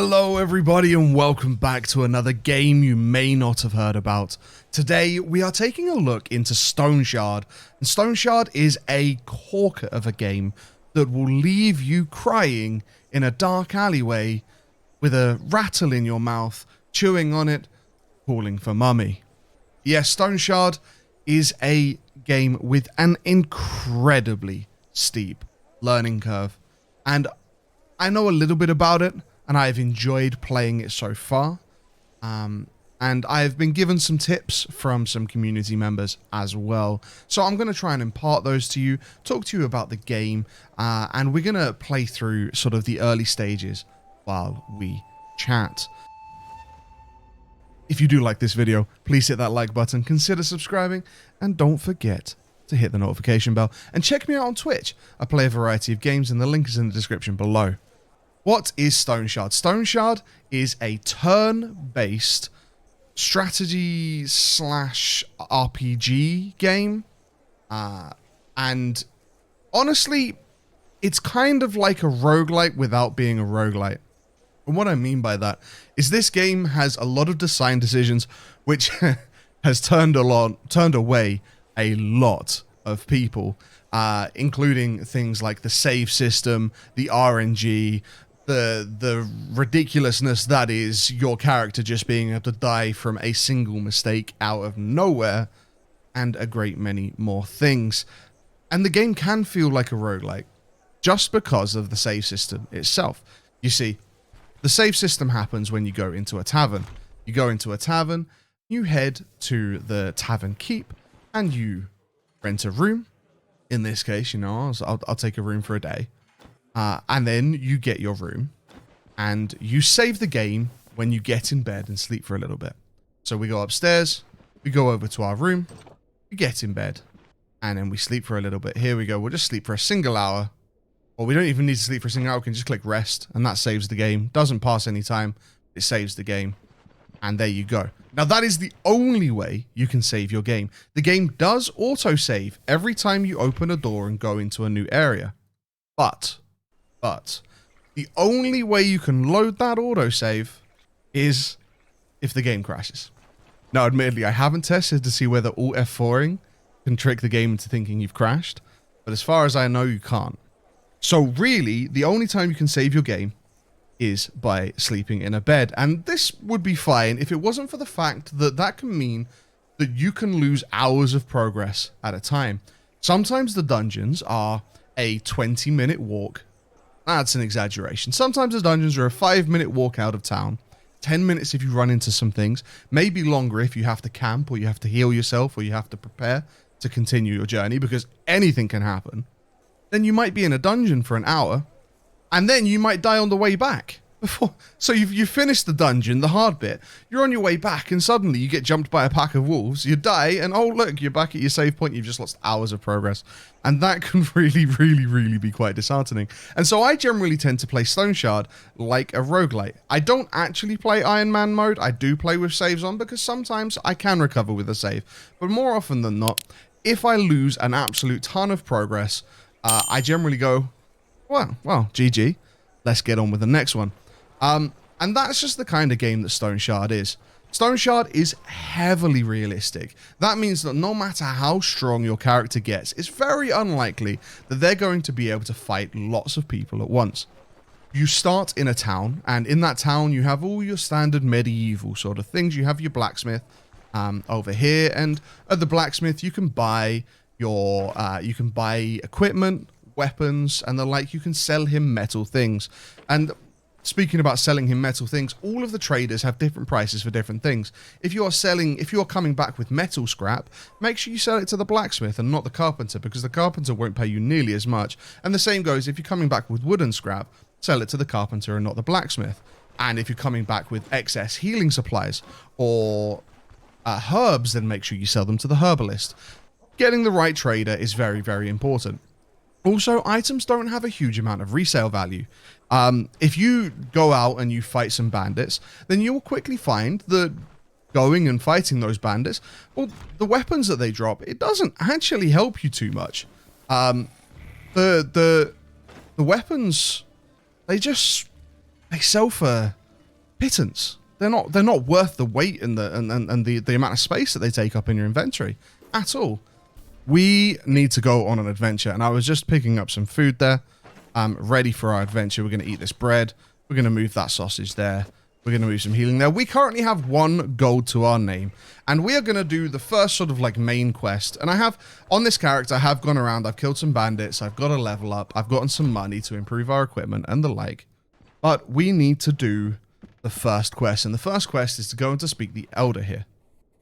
Hello everybody and welcome back to another game you may not have heard about. Today we are taking a look into Stoneshard, and Stoneshard is a corker of a game that will leave you crying in a dark alleyway with a rattle in your mouth, chewing on it, calling for mummy. Yes, Stoneshard is a game with an incredibly steep learning curve, and I know a little bit about it, and I've enjoyed playing it so far. And I've been given some tips from some community members as well. So I'm going to try and impart those to you, talk to you about the game, and we're going to play through sort of the early stages while we chat. If you do like this video, please hit that like button, consider subscribing, and don't forget to hit the notification bell. And check me out on Twitch. I play a variety of games and the link is in the description below. What is Stoneshard? Stoneshard is a turn-based strategy / RPG game. And honestly, it's kind of like a roguelike without being a roguelike. And what I mean by that is this game has a lot of design decisions which has turned away a lot of people, including things like the save system, the RNG, the ridiculousness that is your character just being able to die from a single mistake out of nowhere, and a great many more things. And the game can feel like a roguelike just because of the save system itself. You see, the save system happens when you go into a tavern. You go into a tavern, you head to the tavern keep, and you rent a room. In this case, you know, I'll take a room for a day. And then you get your room and you save the game when you get in bed and sleep for a little bit. So we go upstairs, we go over to our room, we get in bed, and then we sleep for a little bit. Here we go. We'll just sleep for a single hour. Or we don't even need to sleep for a single hour. We can just click rest and that saves the game. Doesn't pass any time. It saves the game. And there you go. Now that is the only way you can save your game. The game does autosave every time you open a door and go into a new area. But the only way you can load that autosave is if the game crashes. Now admittedly, I haven't tested to see whether Alt F4ing can trick the game into thinking you've crashed. But as far as I know, you can't. So really, the only time you can save your game is by sleeping in a bed. And this would be fine if it wasn't for the fact that that can mean that you can lose hours of progress at a time. Sometimes the dungeons are a 20-minute walk. That's an exaggeration. Sometimes the dungeons are a 5-minute walk out of town. 10 minutes if you run into some things. Maybe longer if you have to camp or you have to heal yourself or you have to prepare to continue your journey, because anything can happen. Then you might be in a dungeon for an hour, and then you might die on the way back. So you've finished the dungeon, the hard bit. You're on your way back, and suddenly you get jumped by a pack of wolves. You die, and oh look, you're back at your save point. You've just lost hours of progress, and that can really be quite disheartening. And so I generally tend to play Stoneshard like a roguelite. I don't actually play Iron Man mode. I do play with saves on because sometimes I can recover with a save, but more often than not, if I lose an absolute ton of progress, I generally go, well, GG. Let's get on with the next one. And that's just the kind of game that Stoneshard is. Stoneshard is heavily realistic. That means that no matter how strong your character gets, it's very unlikely that they're going to be able to fight lots of people at once. You start in a town, and in that town you have all your standard medieval sort of things. You have your blacksmith over here, and at the blacksmith you can buy your equipment, weapons, and the like. You can sell him metal things. And speaking about selling him metal things, all of the traders have different prices for different things. If you're coming back with metal scrap, make sure you sell it to the blacksmith and not the carpenter, because the carpenter won't pay you nearly as much. And the same goes if you're coming back with wooden scrap, sell it to the carpenter and not the blacksmith. And if you're coming back with excess healing supplies or herbs, then make sure you sell them to the herbalist. Getting the right trader is very important. Also, items don't have a huge amount of resale value. If you go out and you fight some bandits, then you'll quickly find that going and fighting those bandits, well, the weapons that they drop, it doesn't actually help you too much. The weapons, they sell for pittance. They're not worth the weight and the amount of space that they take up in your inventory at all. We need to go on an adventure, and I was just picking up some food there, ready for our adventure. We're going to eat this bread. We're going to move that sausage there. We're going to move some healing there. We currently have 1 gold to our name, and we are going to do the first sort of like main quest. And I have, on this character, I have gone around, I've killed some bandits, I've got a level up, I've gotten some money to improve our equipment and the like. But we need to do the first quest, and the first quest is to go and to speak the Elder here.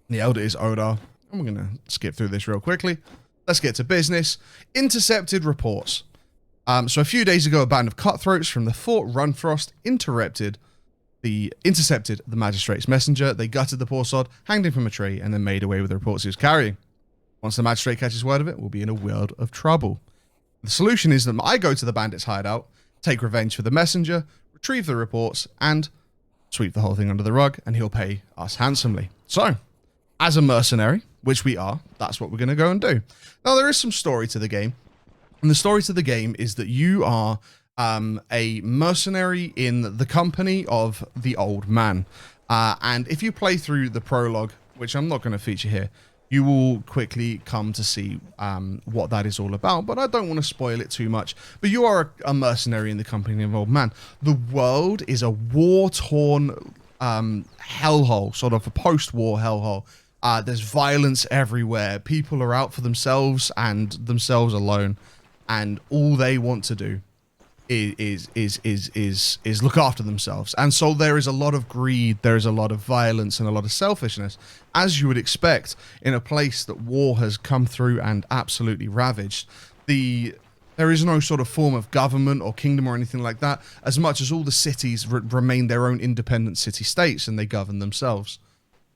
The Elder is Odar, and we're going to skip through this real quickly. Let's get to business. Intercepted reports. So a few days ago, a band of cutthroats from the Fort Runfrost intercepted the magistrate's messenger. They gutted the poor sod, hanged him from a tree, and then made away with the reports he was carrying. Once the magistrate catches word of it, we'll be in a world of trouble. The solution is that I go to the bandits' hideout, take revenge for the messenger, retrieve the reports, and sweep the whole thing under the rug, and he'll pay us handsomely. So, as a mercenary, which we are, that's what we're going to go and do. Now, there is some story to the game, and the story to the game is that you are a mercenary in the company of the old man. And if you play through the prologue, which I'm not going to feature here, you will quickly come to see what that is all about. But I don't want to spoil it too much. But you are a mercenary in the company of old man. The world is a war-torn hellhole, sort of a post-war hellhole. There's violence everywhere. People are out for themselves and themselves alone. And all they want to do is look after themselves. And so there is a lot of greed, there is a lot of violence, and a lot of selfishness, as you would expect in a place that war has come through and absolutely ravaged. There is no sort of form of government or kingdom or anything like that, as much as all the cities remain their own independent city-states and they govern themselves.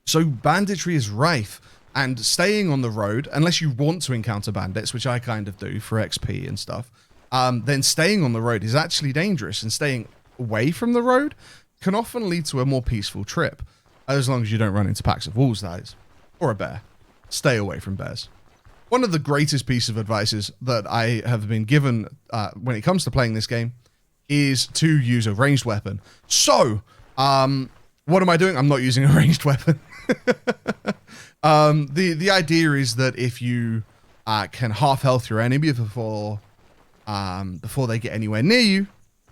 So banditry is rife, and staying on the road, unless you want to encounter bandits, which I kind of do for XP and stuff, then staying on the road is actually dangerous, and staying away from the road can often lead to a more peaceful trip, as long as you don't run into packs of wolves, that is, or a bear. Stay away from bears. One of the greatest pieces of advice that I have been given when it comes to playing this game is to use a ranged weapon. So, what am I doing? I'm not using a ranged weapon. The idea is that if you can half health your enemy before they get anywhere near you,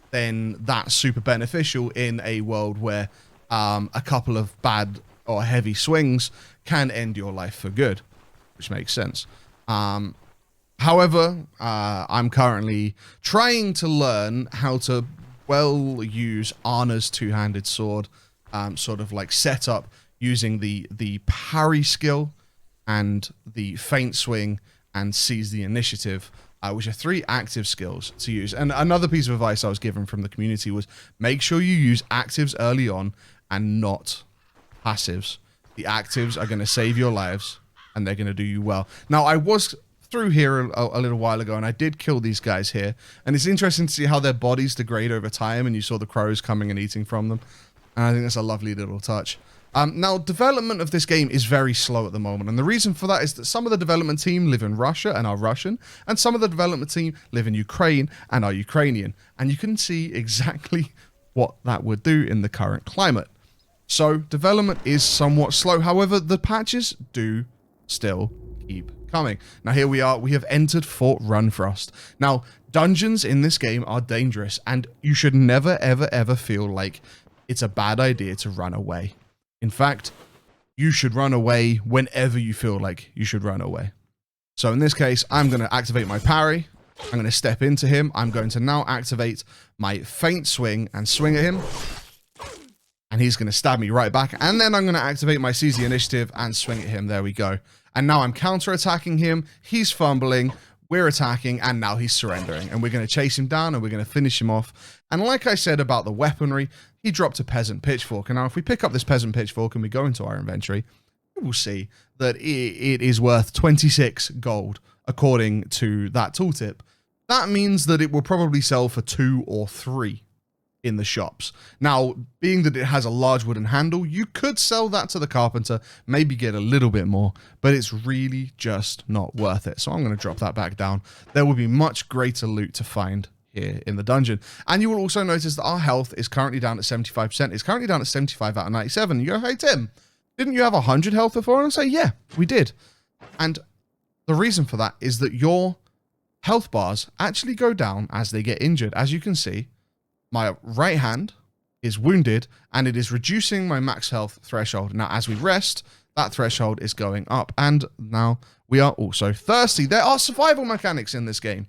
then that's super beneficial in a world where a couple of bad or heavy swings can end your life for good, which makes sense. However, I'm currently trying to learn how to well use Arna's two-handed sword, sort of like set up using the parry skill and the feint swing and seize the initiative, which are 3 active skills to use. And another piece of advice I was given from the community was make sure you use actives early on and not passives. The actives are going to save your lives and they're going to do you well. Now, I was through here a little while ago and I did kill these guys here. And it's interesting to see how their bodies degrade over time, and you saw the crows coming and eating from them. And I think that's a lovely little touch. Now, development of this game is very slow at the moment, and the reason for that is that some of the development team live in Russia and are Russian, and some of the development team live in Ukraine and are Ukrainian, and you can see exactly what that would do in the current climate. So, development is somewhat slow. However, the patches do still keep coming. Now, here we are. We have entered Fort Runfrost. Now, dungeons in this game are dangerous, and you should never, ever, ever feel like it's a bad idea to run away. In fact, you should run away whenever you feel like you should run away. So in this case, I'm going to activate my parry. I'm going to step into him. I'm going to now activate my feint swing and swing at him. And he's going to stab me right back. And then I'm going to activate my seize the initiative and swing at him. There we go. And now I'm counter-attacking him. He's fumbling. We're attacking, and now he's surrendering. And we're going to chase him down, and we're going to finish him off. And like I said about the weaponry, he dropped a peasant pitchfork. And now if we pick up this peasant pitchfork and we go into our inventory, we will see that it is worth 26 gold, according to that tooltip. That means that it will probably sell for 2 or 3 in the shops. Now, being that it has a large wooden handle, you could sell that to the carpenter, maybe get a little bit more, but it's really just not worth it. So I'm going to drop that back down. There will be much greater loot to find here in the dungeon. And you will also notice that our health is currently down at 75%. It's currently down at 75 out of 97. You go, hey, Tim, didn't you have 100 health before? And I say, yeah, we did. And the reason for that is that your health bars actually go down as they get injured. As you can see, my right hand is wounded and it is reducing my max health threshold. Now, as we rest, that threshold is going up. And now we are also thirsty. There are survival mechanics in this game.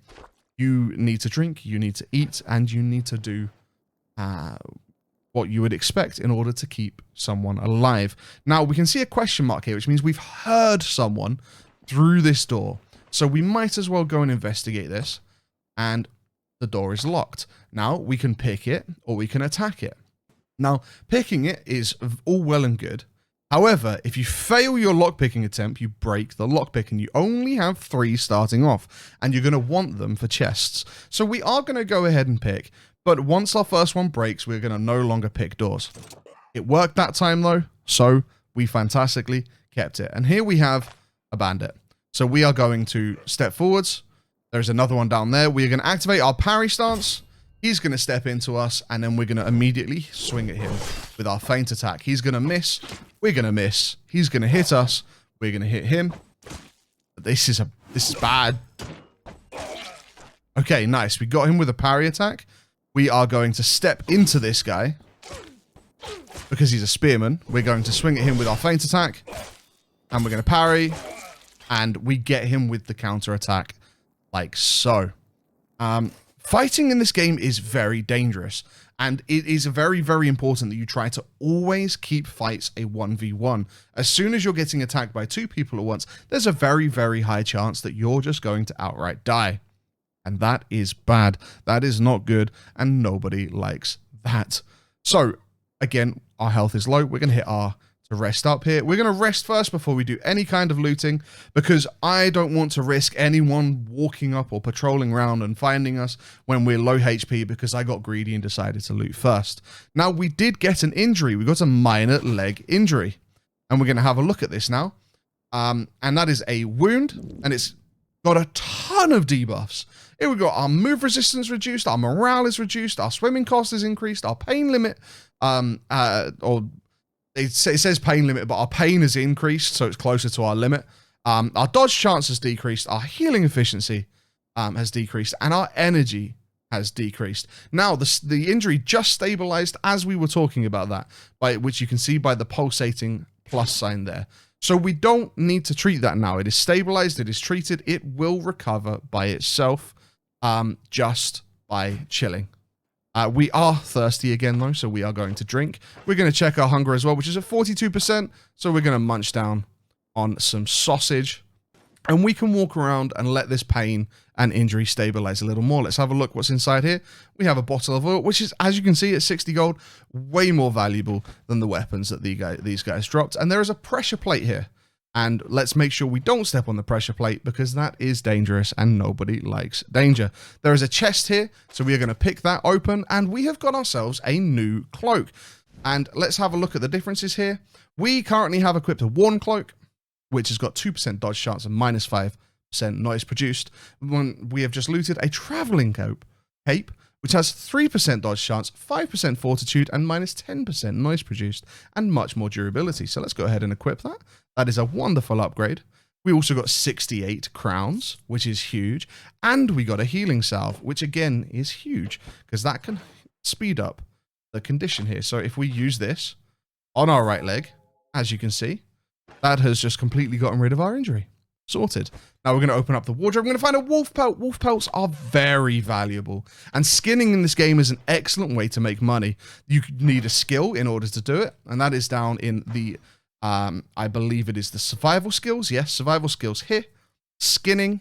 You need to drink, you need to eat, and you need to do what you would expect in order to keep someone alive. Now, we can see a question mark here, which means we've heard someone through this door. So we might as well go and investigate this. And the door is locked. Now, we can pick it or we can attack it. Now, picking it is all well and good. However, if you fail your lockpicking attempt, you break the lockpick, and you only have 3 starting off, and you're going to want them for chests. So we are going to go ahead and pick, but once our first one breaks, we're going to no longer pick doors. It worked that time though, so we fantastically kept it. And here we have a bandit. So we are going to step forwards. There's another one down there. We're going to activate our parry stance. He's going to step into us, and then we're going to immediately swing at him with our feint attack. He's going to miss. We're going to miss. He's going to hit us. We're going to hit him. This is bad. Okay, nice. We got him with a parry attack. We are going to step into this guy because he's a spearman. We're going to swing at him with our feint attack, and we're going to parry, and we get him with the counter attack like so. Fighting in this game is very dangerous, and it is very, very important that you try to always keep fights a 1v1. As soon as you're getting attacked by 2 people at once, there's a very, very high chance that you're just going to outright die. And that is bad. That is not good, and nobody likes that. So, again, our health is low. We're going to hit R to rest up here. We're going to rest first before we do any kind of looting, because I don't want to risk anyone walking up or patrolling around and finding us when we're low HP, because I got greedy and decided to loot first. Now, we did get an injury. We got a minor leg injury, and we're going to have a look at this now. And that is a wound, and it's got a ton of debuffs. Here we got our move resistance reduced, our morale is reduced, our swimming cost is increased, our pain limit, it says pain limit, but our pain is increased, so it's closer to our limit. Our dodge chance has decreased, our healing efficiency has decreased, and our energy has decreased. Now, the injury just stabilized as we were talking about that, which you can see by the pulsating plus sign there. So we don't need to treat that now. It is stabilized, it is treated, it will recover by itself, just by chilling. We are thirsty again, though, so we are going to drink. We're going to check our hunger as well, which is at 42%, so we're going to munch down on some sausage. And we can walk around and let this pain and injury stabilize a little more. Let's have a look what's inside here. We have a bottle of oil, which is, as you can see, at 60 gold, way more valuable than the weapons that these guys dropped. And there is a pressure plate here. And let's make sure we don't step on the pressure plate, because that is dangerous and nobody likes danger. There is a chest here, so we are going to pick that open, and we have got ourselves a new cloak. And let's have a look at the differences here. We currently have equipped a worn cloak, which has got 2% dodge chance and minus 5% noise produced. We have just looted a traveling cape, which has 3% dodge chance, 5% fortitude, and minus 10% noise produced, and much more durability. So let's go ahead and equip that. That is a wonderful upgrade. We also got 68 crowns, which is huge. And we got a healing salve, which again is huge, because that can speed up the condition here. So if we use this on our right leg, as you can see, that has just completely gotten rid of our injury. Sorted. Now we're going to open up the wardrobe. We're going to find a wolf pelt. Wolf pelts are very valuable. And skinning in this game is an excellent way to make money. You need a skill in order to do it. And that is down in the, I believe it is the survival skills. Yes, survival skills here. Skinning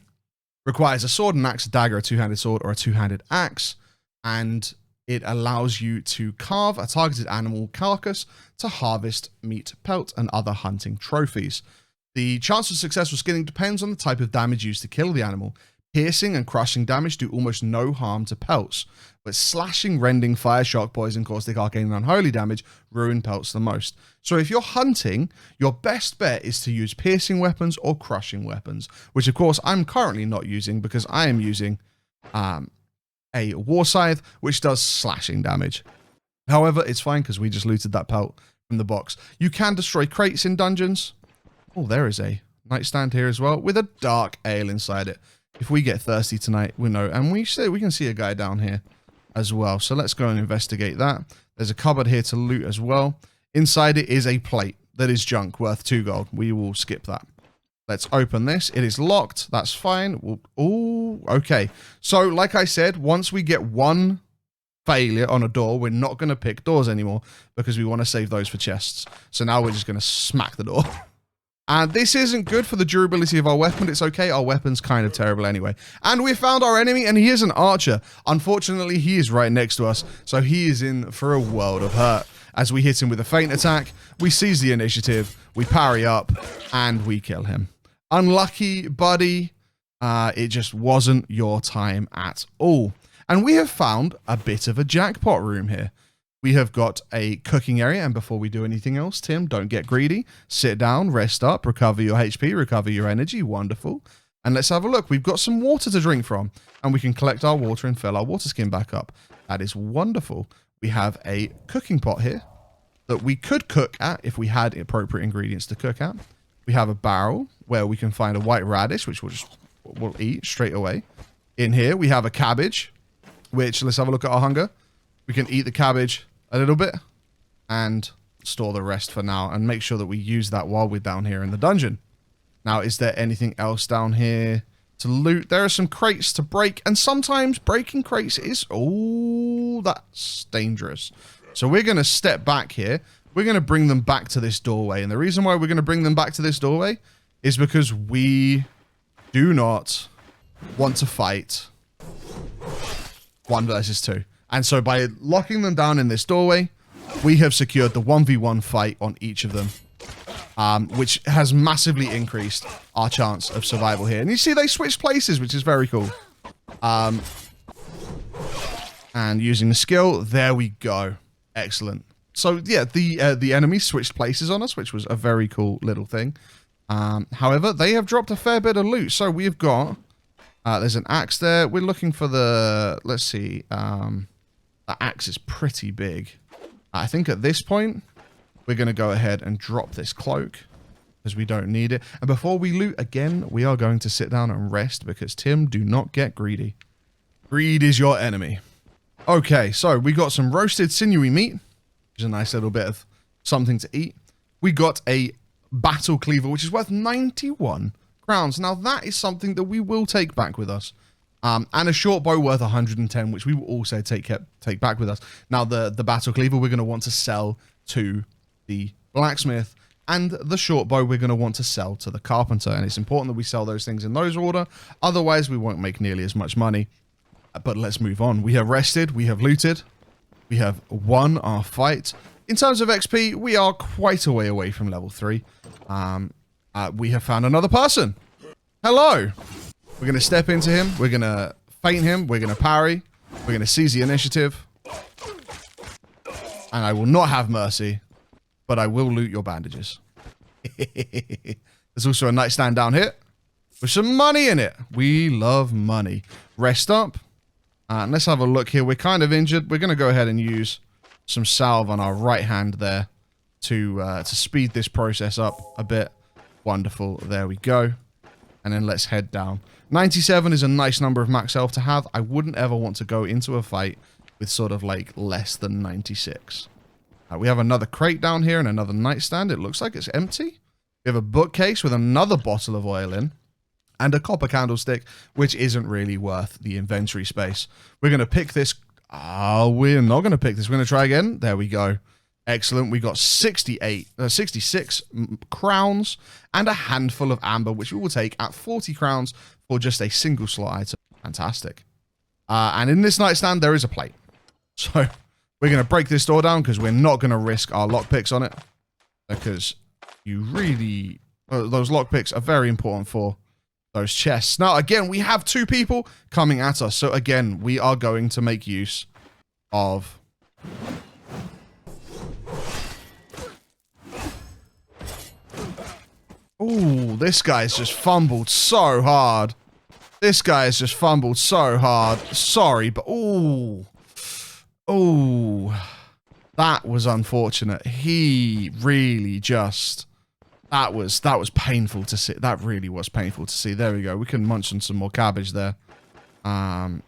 requires a sword, an axe, a dagger, a two-handed sword, or a two-handed axe. And it allows you to carve a targeted animal carcass to harvest meat, pelt, and other hunting trophies. The chance of successful skinning depends on the type of damage used to kill the animal. Piercing and crushing damage do almost no harm to pelts, but slashing, rending, fire, shock, poison, caustic, arcane, and unholy damage ruin pelts the most. So if you're hunting, your best bet is to use piercing weapons or crushing weapons, which of course I'm currently not using, because I am using a war scythe, which does slashing damage. However, it's fine because we just looted that pelt from the box. You can destroy crates in dungeons. Oh, there is a nightstand here as well with a dark ale inside it. If we get thirsty tonight, we know. And we can see a guy down here as well. So let's go and investigate that. There's a cupboard here to loot as well. Inside it is a plate that is junk worth 2 gold. We will skip that. Let's open this. It is locked. That's fine. Oh, okay. So like I said, once we get one failure on a door, we're not going to pick doors anymore because we want to save those for chests. So now we're just going to smack the door. And this isn't good for the durability of our weapon. It's okay. Our weapon's kind of terrible anyway. And we found our enemy, and he is an archer. Unfortunately, he is right next to us, so he is in for a world of hurt. As we hit him with a feint attack, we seize the initiative, we parry up, and we kill him. Unlucky, buddy. It just wasn't your time at all. And we have found a bit of a jackpot room here. We have got a cooking area, and before we do anything else, Tim, don't get greedy. Sit down, rest up, recover your HP, recover your energy. Wonderful. And let's have a look. We've got some water to drink from, and we can collect our water and fill our water skin back up. That is wonderful. We have a cooking pot here that we could cook at if we had appropriate ingredients to cook at. We have a barrel where we can find a white radish, which we'll eat straight away. In here, we have a cabbage, which, let's have a look at our hunger. We can eat the cabbage a little bit and store the rest for now and make sure that we use that while we're down here in the dungeon. Now, is there anything else down here to loot? There are some crates to break, and sometimes breaking crates is, oh, that's dangerous. So we're going to step back here. We're going to bring them back to this doorway. And the reason why we're going to bring them back to this doorway is because we do not want to fight 1 versus 2. And so by locking them down in this doorway, we have secured the 1v1 fight on each of them, which has massively increased our chance of survival here. And you see they switch places, which is very cool. And using the skill, there we go. Excellent. So yeah, the enemy switched places on us, which was a very cool little thing. However, they have dropped a fair bit of loot. So we've got, there's an axe there. We're looking for the, let's see, the axe is pretty big. I think at this point, we're going to go ahead and drop this cloak because we don't need it. And before we loot again, we are going to sit down and rest because, Tim, do not get greedy. Greed is your enemy. Okay, so we got some roasted sinewy meat, which is a nice little bit of something to eat. We got a battle cleaver, which is worth 91 crowns. Now, that is something that we will take back with us. And a short bow worth 110, which we will also take back with us. Now, the battle cleaver we're going to want to sell to the blacksmith, and the short bow we're going to want to sell to the carpenter. And it's important that we sell those things in those order. Otherwise, we won't make nearly as much money. But let's move on. We have rested. We have looted. We have won our fight. In terms of XP, we are quite a way away from level 3. We have found another person. Hello. We're going to step into him. We're going to feint him. We're going to parry. We're going to seize the initiative. And I will not have mercy, but I will loot your bandages. There's also a nightstand down here with some money in it. We love money. Rest up. And let's have a look here. We're kind of injured. We're going to go ahead and use some salve on our right hand there to speed this process up a bit. Wonderful. There we go. And then let's head down. 97 is a nice number of max health to have. I wouldn't ever want to go into a fight with sort of like less than 96. We have another crate down here and another nightstand. It looks like it's empty. We have a bookcase with another bottle of oil in and a copper candlestick, which isn't really worth the inventory space. We're going to pick this. We're not going to pick this. We're going to try again. There we go. Excellent. We got 66 crowns and a handful of amber, which we will take at 40 crowns for just a single slot item. Fantastic. And in this nightstand, there is a plate. So we're going to break this door down because we're not going to risk our lockpicks on it. Because you really, those lockpicks are very important for those chests. Now, again, we have 2 people coming at us. So again, we are going to make use of... Ooh, this guy's just fumbled so hard. This guy has just fumbled so hard. Sorry, but ooh. Ooh. That was unfortunate. He really just... That was painful to see. That really was painful to see. There we go. We can munch on some more cabbage there. And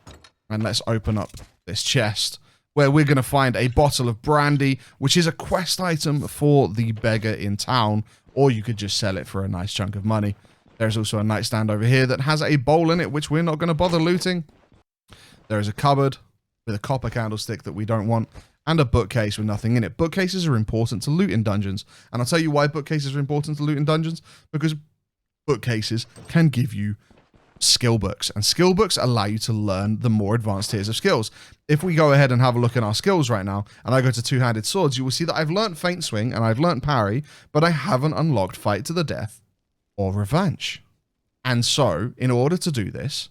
let's open up this chest, where we're going to find a bottle of brandy, which is a quest item for the beggar in town, or you could just sell it for a nice chunk of money. There's also a nightstand over here that has a bowl in it, which we're not going to bother looting. There is a cupboard with a copper candlestick that we don't want, and a bookcase with nothing in it. Bookcases are important to loot in dungeons, and I'll tell you why bookcases are important to loot in dungeons, because bookcases can give you skill books, and skill books allow you to learn the more advanced tiers of skills. If we go ahead and have a look at our skills right now, and I go to two-handed swords, you will see that I've learnt feint swing, and I've learnt parry, but I haven't unlocked fight to the death or revenge. And so, in order to do this,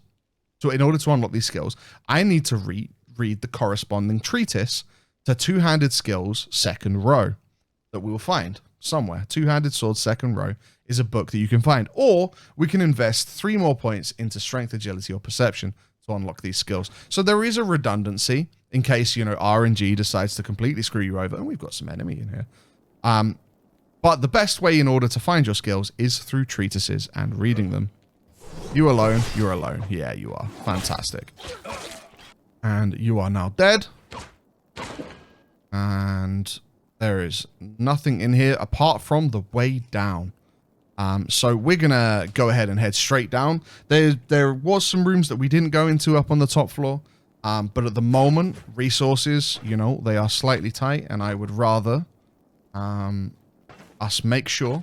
in order to unlock these skills, I need to read the corresponding treatise to two-handed skills second row that we will find somewhere. Two-handed swords second row is a book that you can find, or we can invest 3 more points into strength, agility, or perception to unlock these skills. So there is a redundancy in case, you know, RNG decides to completely screw you over, and we've got some enemy in here. But the best way in order to find your skills is through treatises and reading them. You alone? You're alone. Yeah, you are. Fantastic. And you are now dead. And there is nothing in here apart from the way down. So we're going to go ahead and head straight down. There was some rooms that we didn't go into up on the top floor. But at the moment, resources, you know, they are slightly tight. And I would rather us make sure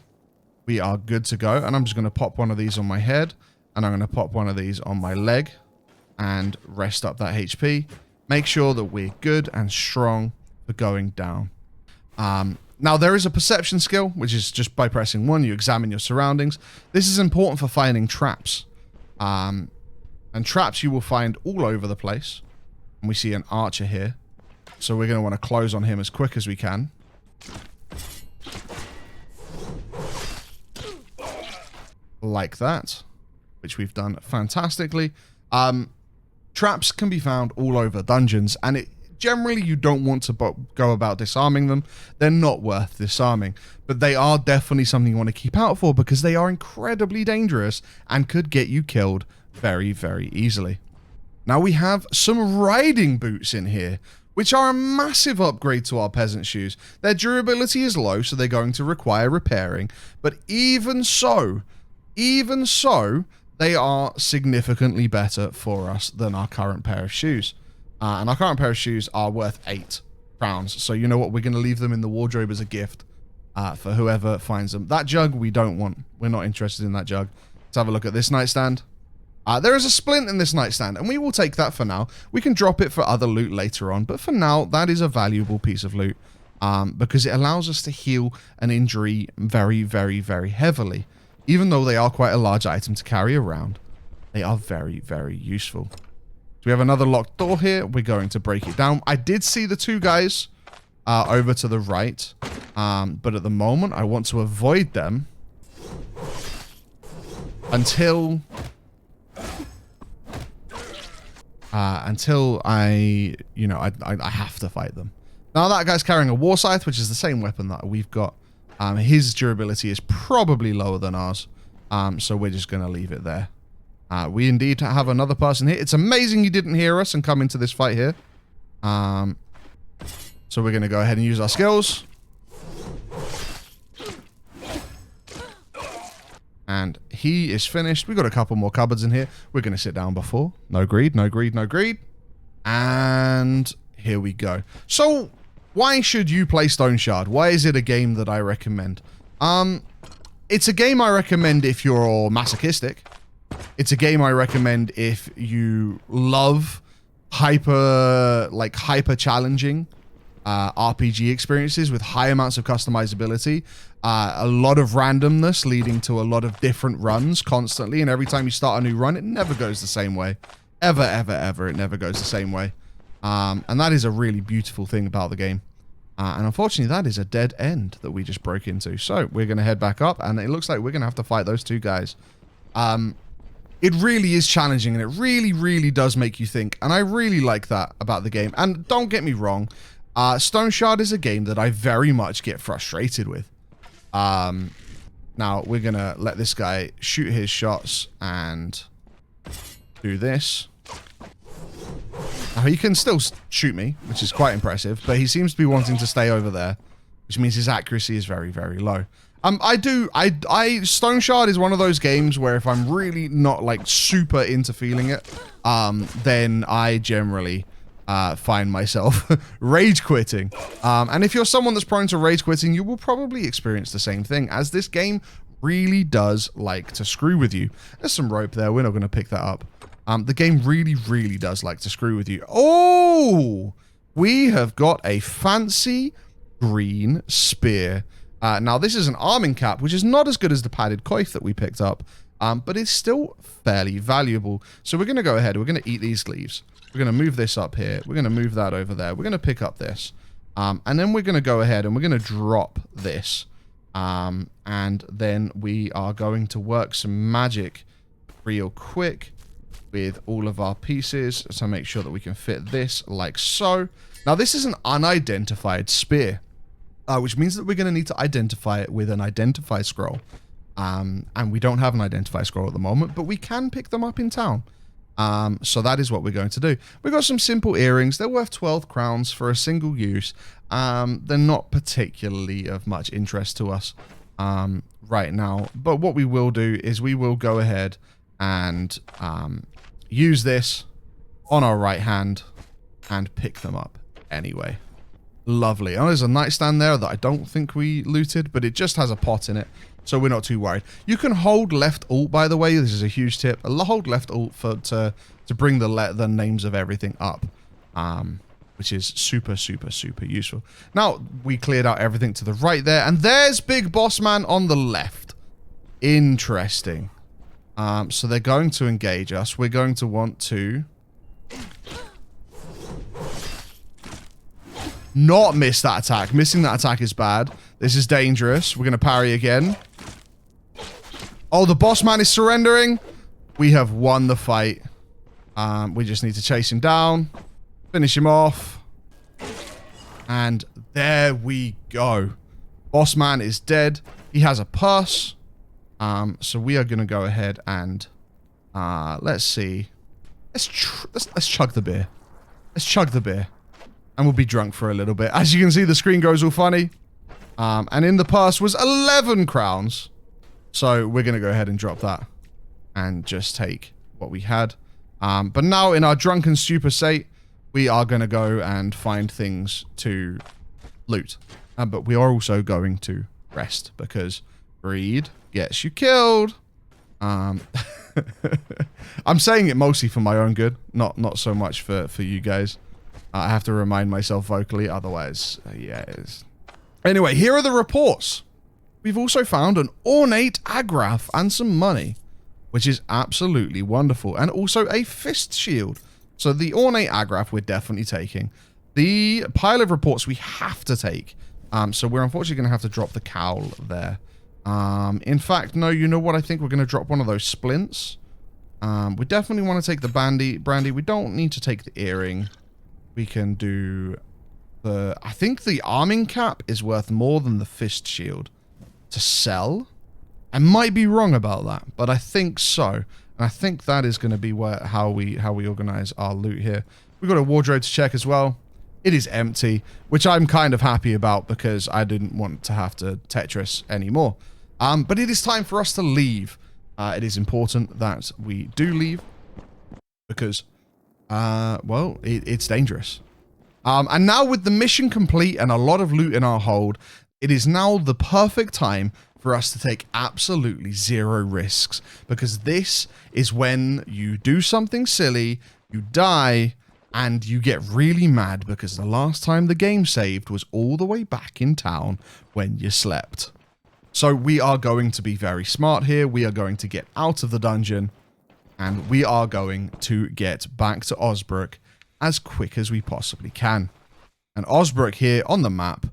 we are good to go. And I'm just going to pop one of these on my head. And I'm going to pop one of these on my leg. And rest up that HP. Make sure that we're good and strong for going down. Now, there is a perception skill, which is just by pressing 1, you examine your surroundings. This is important for finding traps. And traps you will find all over the place. And we see an archer here. So we're going to want to close on him as quick as we can. Like that. Which we've done fantastically. Traps can be found all over dungeons, and generally you don't want to go about disarming them. They're not worth disarming, but they are definitely something you want to keep out for because they are incredibly dangerous and could get you killed very, very easily. Now we have some riding boots in here, which are a massive upgrade to our peasant shoes. Their durability is low, so they're going to require repairing, but even so, they are significantly better for us than our current pair of shoes. And our current pair of shoes are worth £8. So you know what? We're going to leave them in the wardrobe as a gift for whoever finds them. That jug we don't want. We're not interested in that jug. Let's have a look at this nightstand. There is a splint in this nightstand, and we will take that for now. We can drop it for other loot later on, but for now, that is a valuable piece of loot because it allows us to heal an injury very, very, very heavily. Even though they are quite a large item to carry around, they are very, very useful. So we have another locked door here. We're going to break it down. I did see the 2 guys over to the right, but at the moment, I want to avoid them until I have to fight them. Now that guy's carrying a war scythe, which is the same weapon that we've got. His durability is probably lower than ours, so we're just going to leave it there. We indeed have another person here. It's amazing you didn't hear us and come into this fight here. So we're going to go ahead and use our skills. And he is finished. We've got a couple more cupboards in here. We're going to sit down before. No greed, no greed, no greed. And here we go. So why should you play Stoneshard? Why is it a game that I recommend? It's a game I recommend if you're masochistic. It's a game I recommend if you love hyper challenging RPG experiences with high amounts of customizability, a lot of randomness leading to a lot of different runs constantly, and every time you start a new run, it never goes the same way. Ever, ever, ever, it never goes the same way. And that is a really beautiful thing about the game. And unfortunately, that is a dead end that we just broke into. So we're going to head back up, and it looks like we're going to have to fight those 2 guys. it really is challenging, and it really, really does make you think. And I really like that about the game. And don't get me wrong, Stoneshard is a game that I very much get frustrated with. Now, we're going to let this guy shoot his shots and do this. Now, he can still shoot me, which is quite impressive, but he seems to be wanting to stay over there, which means his accuracy is very, very low. Stoneshard is one of those games where if I'm really not, like, super into feeling it, then I generally find myself rage quitting. And if you're someone that's prone to rage quitting, you will probably experience the same thing, as this game really does like to screw with you. There's some rope there. We're not going to pick that up. The game really, really does like to screw with you. Oh, we have got a fancy green spear. Now, this is an arming cap, which is not as good as the padded coif that we picked up, but it's still fairly valuable. So we're going to go ahead. We're going to eat these leaves. We're going to move this up here. We're going to move that over there. We're going to pick up this. And then we're going to go ahead and we're going to drop this. And then we are going to work some magic real quick with all of our pieces to make sure that we can fit this like so. Now, this is an unidentified spear, which means that we're going to need to identify it with an identify scroll. And we don't have an identify scroll at the moment, but we can pick them up in town. So that is what we're going to do. We've got some simple earrings. They're worth 12 crowns for a single use. They're not particularly of much interest to us right now. But what we will do is we will go ahead and use this on our right hand and pick them up anyway. Lovely. Oh, there's a nightstand there that I don't think we looted, but it just has a pot in it, so we're not too worried. You can hold left alt, by the way. This is a huge tip. Hold left alt to bring the names of everything up, which is super, super, super useful. Now, we cleared out everything to the right there, and there's Big Boss Man on the left. Interesting. So they're going to engage us. We're going to want to not miss that attack. Missing that attack is bad. This is dangerous. We're going to parry again. Oh, the boss man is surrendering. We have won the fight. We just need to chase him down. Finish him off. And there we go. Boss man is dead. He has a purse. So we are going to go ahead and let's see. Let's chug the beer. Let's chug the beer. And we'll be drunk for a little bit. As you can see, the screen goes all funny. And in the purse was 11 crowns. So we're going to go ahead and drop that. And just take what we had. But now in our drunken stupor state, we are going to go and find things to loot. But we are also going to rest. Because greed gets you killed. I'm saying it mostly for my own good. Not so much for you guys. I have to remind myself vocally, otherwise, yeah. Anyway, here are the reports. We've also found an ornate agraf and some money, which is absolutely wonderful. And also a fist shield. So the ornate agraf we're definitely taking. The pile of reports we have to take. So we're unfortunately going to have to drop the cowl there. In fact, no, you know what? I think we're going to drop one of those splints. We definitely want to take the brandy. We don't need to take the earring. We can do the... I think the arming cap is worth more than the fist shield to sell. I might be wrong about that, but I think so. And I think that is going to be how we organize our loot here. We've got a wardrobe to check as well. It is empty, which I'm kind of happy about because I didn't want to have to Tetris anymore. But it is time for us to leave. It is important that we do leave because... well, it's dangerous. And now with the mission complete and a lot of loot in our hold, it is now the perfect time for us to take absolutely zero risks. Because this is when you do something silly, you die, and you get really mad because the last time the game saved was all the way back in town when you slept. So we are going to be very smart here. We are going to get out of the dungeon. And we are going to get back to Osbrook as quick as we possibly can. And Osbrook here on the map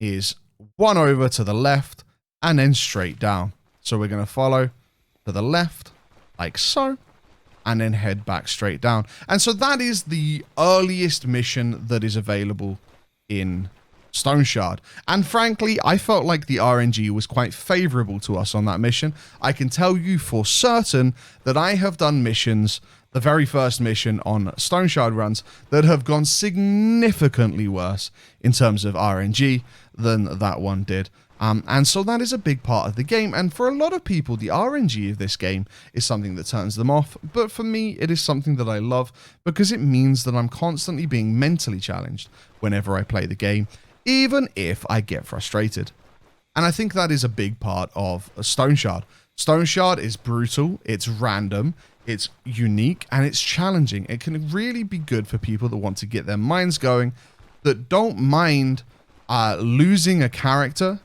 is one over to the left and then straight down. So we're going to follow to the left like so. and then head back straight down. And so that is the earliest mission that is available in Stoneshard. And frankly, I felt like the RNG was quite favorable to us on that mission. I can tell you for certain that I have done missions, the very first mission on Stoneshard runs, that have gone significantly worse in terms of RNG than that one did. And so that is a big part of the game, and for a lot of people, the RNG of this game is something that turns them off, but for me, it is something that I love, because it means that I'm constantly being mentally challenged whenever I play the game, even if I get frustrated. And I think that is a big part of Stoneshard. Stoneshard is brutal, it's random, it's unique, and it's challenging. It can really be good for people that want to get their minds going, that don't mind losing a character,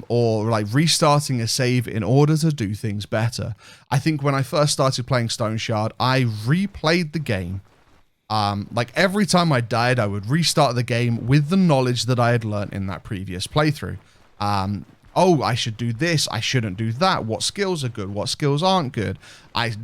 or like restarting a save in order to do things better. I think when I first started playing Stoneshard, I replayed the game. Like every time I died, I would restart the game with the knowledge that I had learned in that previous playthrough. Oh, I should do this, I shouldn't do that, what skills are good, what skills aren't good. I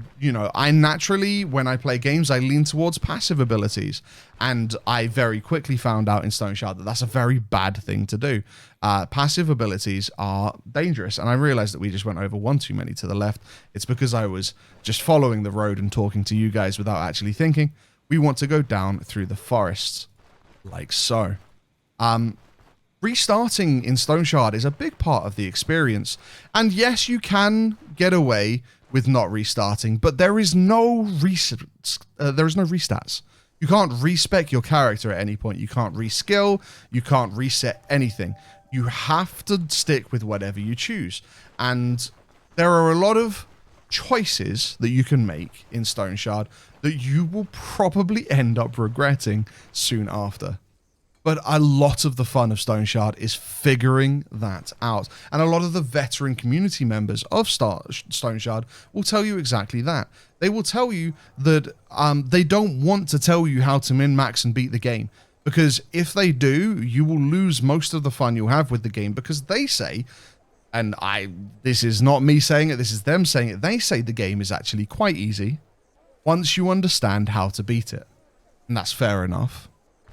naturally, when I play games, I lean towards passive abilities, and I very quickly found out in Stoneshard that that's a very bad thing to do. Passive abilities are dangerous, and I realized that we just went over one too many to the left. It's because I was just following the road and talking to you guys without actually thinking. We want to go down through the forests, like so. Restarting in Stoneshard is a big part of the experience, and yes, you can get away with not restarting, but there is no restats. You can't respec your character at any point. You can't reskill. You can't reset anything. You have to stick with whatever you choose, and there are a lot of choices that you can make in Stoneshard that you will probably end up regretting soon after. But a lot of the fun of Stoneshard is figuring that out. And a lot of the veteran community members of Stoneshard will tell you exactly that. They will tell you that they don't want to tell you how to min-max and beat the game. Because if they do, you will lose most of the fun you'll have with the game. Because they say, and this is not me saying it, this is them saying it, they say the game is actually quite easy once you understand how to beat it. And that's fair enough.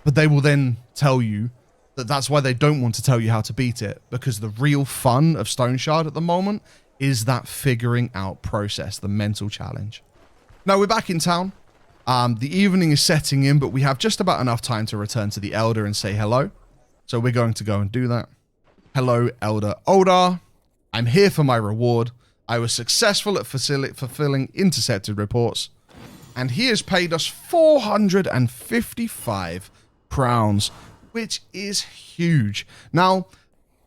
But they will then tell you that that's why they don't want to tell you how to beat it, because the real fun of Stoneshard at the moment is that figuring out process, the mental challenge. Now we're back in town. The evening is setting in, but we have just about enough time to return to the Elder and say hello. So we're going to go and do that. Hello, Elder Oldar. I'm here for my reward. I was successful at fulfilling intercepted reports, and he has paid us 455 crowns, which is huge. Now,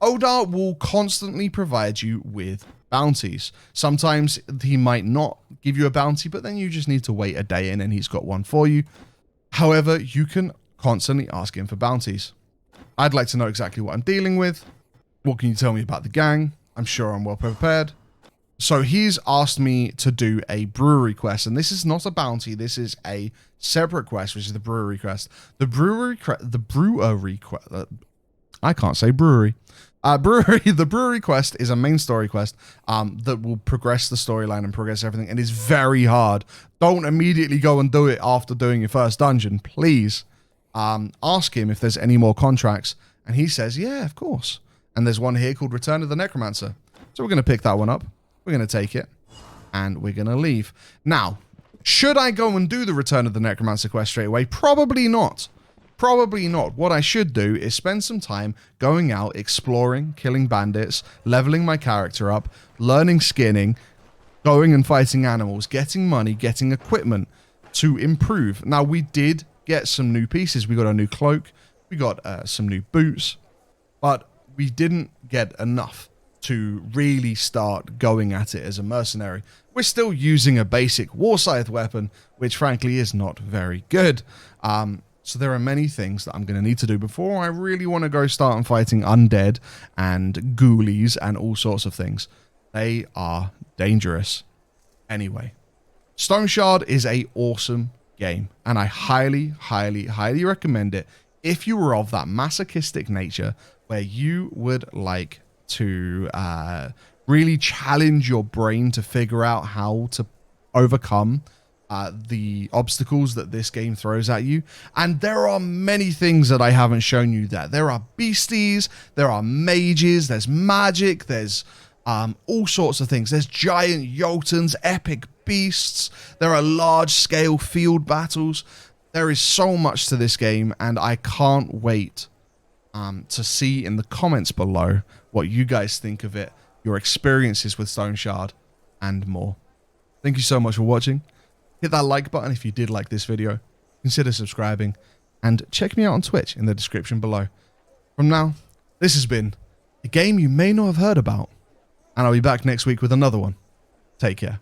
Oldar will constantly provide you with bounties. Sometimes he might not give you a bounty, but then you just need to wait a day and then he's got one for you. However, you can constantly ask him for bounties. I'd like to know exactly what I'm dealing with. What can you tell me about the gang? I'm sure I'm well prepared. So he's asked me to do a brewery quest, and this is not a bounty. This is a separate quest, which is the brewery quest. The brewery quest. I can't say brewery. The brewery quest is a main story quest that will progress the storyline and progress everything, and is very hard. Don't immediately go and do it after doing your first dungeon, please. Ask him if there's any more contracts, and he says, yeah, of course. And there's one here called Return of the Necromancer. So we're going to pick that one up. We're going to take it, and we're going to leave. Now, should I go and do the Return of the Necromancer quest straight away? Probably not. Probably not. What I should do is spend some time going out, exploring, killing bandits, leveling my character up, learning skinning, going and fighting animals, getting money, getting equipment to improve. Now, we did get some new pieces. We got a new cloak. We got some new boots, but we didn't get enough to really start going at it as a mercenary. We're still using a basic war scythe weapon, which frankly is not very good. So there are many things that I'm going to need to do before I really want to go start and fighting undead and ghoulies and all sorts of things. They are dangerous. Anyway, Stoneshard is an awesome game, and I highly, highly, highly recommend it if you were of that masochistic nature where you would like to really challenge your brain to figure out how to overcome the obstacles that this game throws at you. And there are many things that I haven't shown you there. There are beasties, there are mages, there's magic, there's all sorts of things. There's giant Jotans, epic beasts. There are large-scale field battles. There is so much to this game, and I can't wait to see in the comments below what you guys think of it, your experiences with Stoneshard, and more. Thank you so much for watching. Hit that like button if you did like this video. Consider subscribing, and check me out on Twitch in the description below. From now, this has been a game you may not have heard about, and I'll be back next week with another one. Take care.